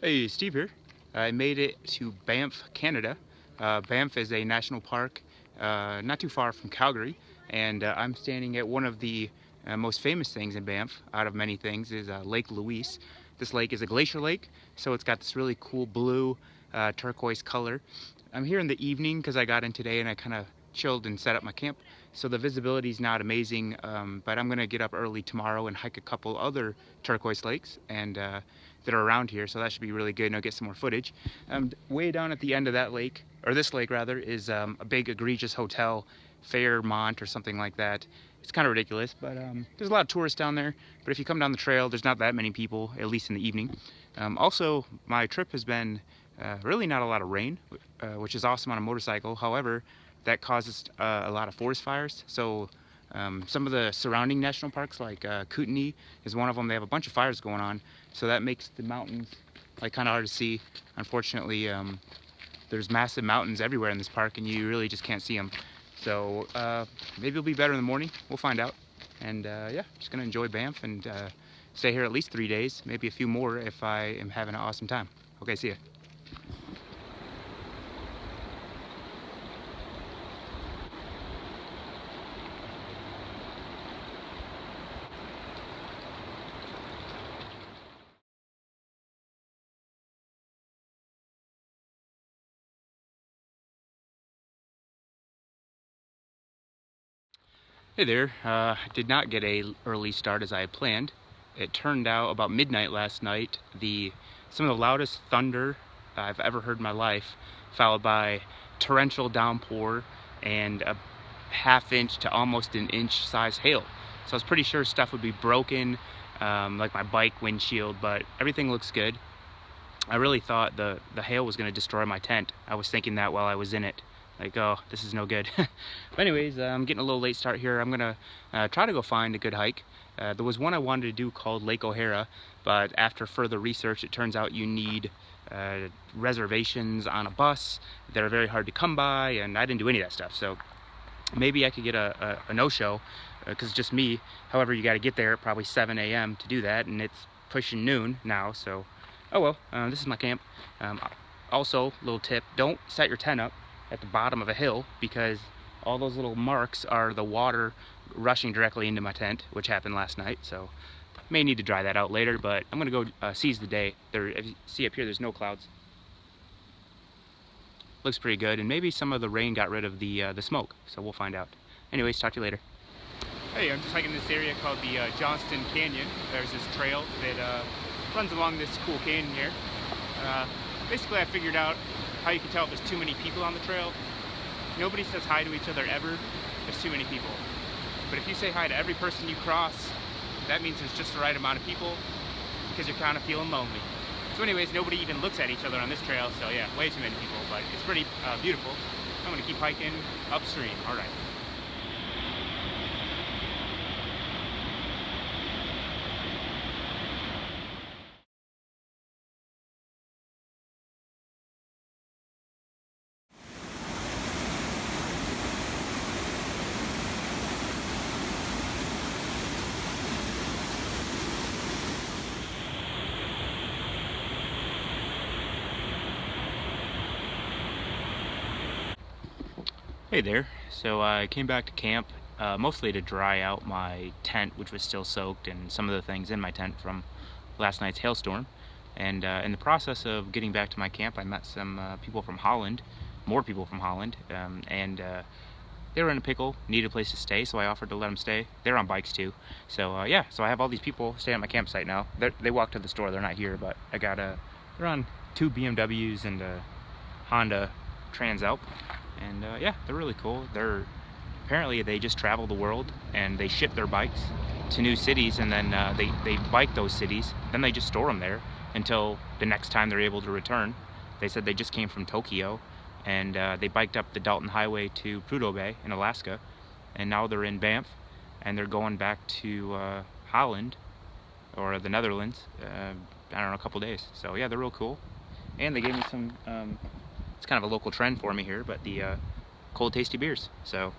Hey, Steve here. I made it to Banff, Canada. Banff is a national park not too far from Calgary, and I'm standing at one of the most famous things in Banff, out of many things, is Lake Louise. This lake is a glacier lake, so it's got this really cool blue turquoise color. I'm here in the evening because I got in today and I kind of chilled and set up my camp, so the visibility is not amazing, but I'm gonna get up early tomorrow and hike a couple other turquoise lakes and that are around here, so that should be really good, and I'll get some more footage. Way down at the end of that lake, or this lake rather, is a big egregious hotel, Fairmont or something like that. It's kind of ridiculous, but there's a lot of tourists down there, but if you come down the trail, there's not that many people, at least in the evening. Also, my trip has been really not a lot of rain, which is awesome on a motorcycle. However, that causes a lot of forest fires, so some of the surrounding national parks, like Kootenay is one of them, they have a bunch of fires going on, so that makes the mountains like kind of hard to see. Unfortunately, there's massive mountains everywhere in this park and you really just can't see them. So maybe it'll be better in the morning, we'll find out. And yeah, just gonna enjoy Banff and stay here at least 3 days, maybe a few more if I am having an awesome time. Okay, see ya. Hey there, I did not get a early start as I had planned. It turned out about midnight last night, some of the loudest thunder I've ever heard in my life, followed by torrential downpour and a half-inch to almost an inch size hail. So I was pretty sure stuff would be broken, like my bike windshield, but everything looks good. I really thought the hail was going to destroy my tent. I was thinking that while I was in it. Like, oh, this is no good. But anyways, I'm getting a little late start here. I'm gonna try to go find a good hike. There was one I wanted to do called Lake O'Hara, but after further research, it turns out you need reservations on a bus that are very hard to come by, and I didn't do any of that stuff. So maybe I could get a no-show, because it's just me. However, you got to get there at probably 7 a.m. to do that, and it's pushing noon now, so oh well. This is my camp. Also, little tip, don't set your tent up at the bottom of a hill, because all those little marks are the water rushing directly into my tent, which happened last night. So may need to dry that out later, but I'm gonna go seize the day. There, if you see up here, there's no clouds. Looks pretty good, and maybe some of the rain got rid of the smoke, so we'll find out. Anyways, talk to you later. Hey, I'm just hiking this area called the Johnston Canyon. There's this trail that runs along this cool canyon here. Basically, I figured out how you can tell if there's too many people on the trail. Nobody says hi to each other ever. There's too many people. But if you say hi to every person you cross, that means there's just the right amount of people, because you're kind of feeling lonely. So anyways, nobody even looks at each other on this trail, so yeah, way too many people, but it's pretty beautiful. I'm gonna keep hiking upstream. All right. Hey there. So I came back to camp mostly to dry out my tent, which was still soaked, and some of the things in my tent from last night's hailstorm. And in the process of getting back to my camp, I met some people from Holland, more people from Holland, and they were in a pickle, needed a place to stay, so I offered to let them stay. They're on bikes too. So yeah, so I have all these people staying at my campsite now. They walked to the store, they're not here, but I got they're on 2 BMWs and a Honda Transalp. And yeah, they're really cool. Apparently they just travel the world and they ship their bikes to new cities, and then they bike those cities, then they just store them there until the next time they're able to return. They said they just came from Tokyo, and they biked up the Dalton Highway to Prudhoe Bay in Alaska, and now they're in Banff, and they're going back to Holland or the Netherlands, I don't know, a couple days. So yeah, they're real cool. And they gave me some it's kind of a local trend for me here, but the cold tasty beers. So